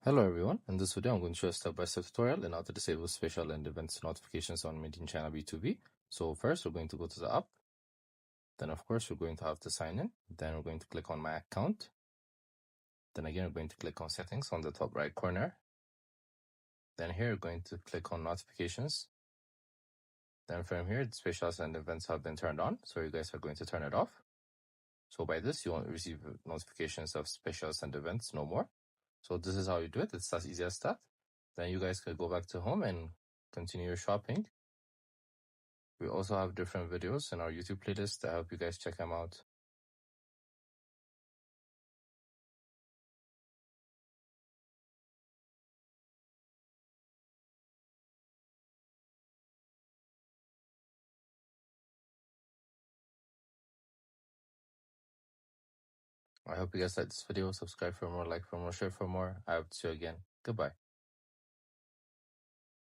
Hello everyone, in this video I'm going to show a step-by-step tutorial on how to disable special and events notifications on Made in China B2B. So first we're going to go to the app, then of course we're going to have to sign in, then we're going to click on my account, then again we're going to click on settings on the top right corner, then here we're going to click on notifications, then from here the specials and events have been turned on, so you guys are going to turn it off. So by this you won't receive notifications of specials and events no more. So this is how you do it. It's as easy as that. Then you guys can go back to home and continue your shopping. We also have different videos in our YouTube playlist. I hope you guys check them out. I hope you guys like this video. Subscribe for more, like for more, share for more. I hope to see you again. Goodbye.